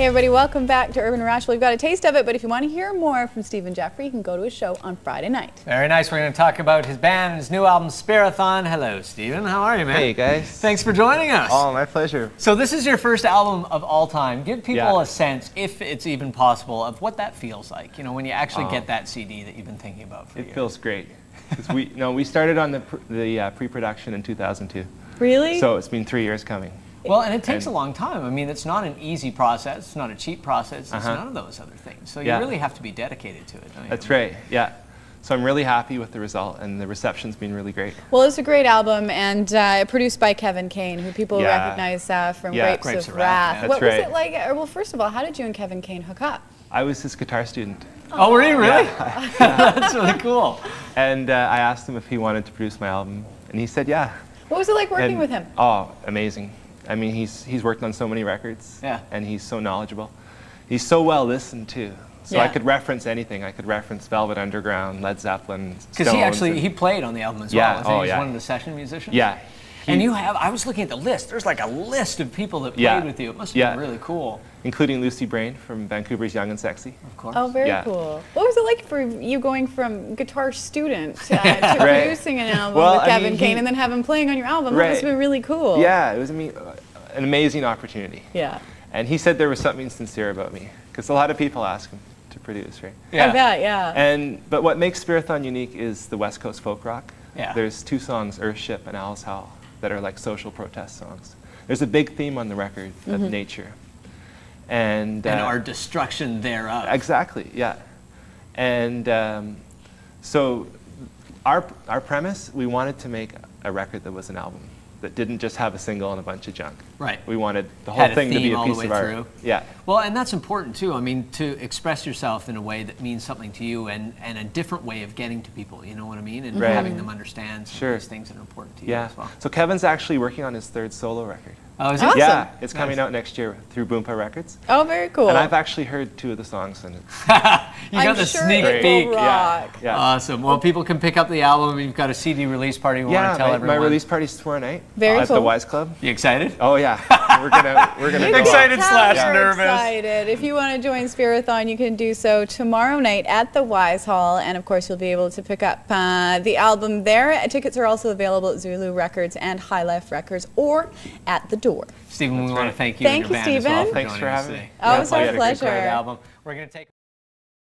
Hey everybody, welcome back to Urban Rush. We've got a taste of it, but if you want to hear more from Stephen Jeffrey, you can go to his show on Friday night. Very nice. We're going to talk about his band and his new album, Spirathon. Hello, Stephen. How are you, man? Hey, guys. Thanks for joining us. Oh, my pleasure. So this is your first album of all time. Give people a sense, if it's even possible, of what that feels like, you know, when you actually get that CD that you've been thinking about for years. It feels great. We started on the pre-production in 2002. Really? So it's been 3 years coming. Well, and it takes a long time. I mean, it's not an easy process. It's not a cheap process. It's none of those other things. So you really have to be dedicated to it, don't you? That's right, yeah. So I'm really happy with the result, and the reception's been really great. Well, it's a great album, and produced by Kevin Kane, who people recognize from Grapes of Wrath. Yeah. What was it like? Well, first of all, how did you and Kevin Kane hook up? I was his guitar student. Oh, were you really? Yeah. That's really cool. And I asked him if he wanted to produce my album, and he said yeah. What was it like working with him? Oh, amazing. I mean, he's worked on so many records, and he's so knowledgeable. He's so well listened to. So I could reference anything. I could reference Velvet Underground, Led Zeppelin, Stones. Because he played on the album as well. He's one of the session musicians. Yeah. And I was looking at the list. There's like a list of people that played with you. It must have been really cool. Including Lucy Brain from Vancouver's Young and Sexy. Of course. Oh, very cool. What was it like for you going from guitar student to producing an album with Kevin Kane and then have him playing on your album? That must have been really cool. Yeah, it was an amazing opportunity. Yeah. And he said there was something sincere about me, because a lot of people ask him to produce, right? Yeah. I bet, yeah. But what makes Spirathon unique is the West Coast folk rock. Yeah. There's 2 songs, Earthship and Alice Howl, that are like social protest songs. There's a big theme on the record of nature. And our destruction thereof. Exactly, yeah. And so our premise, we wanted to make a record that was an album, that didn't just have a single and a bunch of junk. Right. We wanted the whole thing to be a piece of art. Yeah. Well, and that's important too. I mean, to express yourself in a way that means something to you, and a different way of getting to people, you know what I mean? And having them understand these things that are important to you as well. So Kevin's actually working on his 3rd solo record. Oh, is it? Awesome. Yeah, it's coming out next year through Boompa Records. Oh, very cool. And I've actually heard 2 of the songs, and you got the sneak peek. Yeah. Awesome. Well, people can pick up the album. You've got a CD release party. You want to tell everyone? My release party's tomorrow night. Very at cool. the Wise Club. You excited? Oh yeah, we're gonna go excited You're nervous. Excited. If you want to join Spirathon, you can do so tomorrow night at the Wise Hall, and of course you'll be able to pick up the album there. Tickets are also available at Zulu Records and High Life Records, or at the door. Stephen, we want to thank you and your band as well. Thanks for having me. Oh, it was our pleasure. pleasure. Album. We're going to take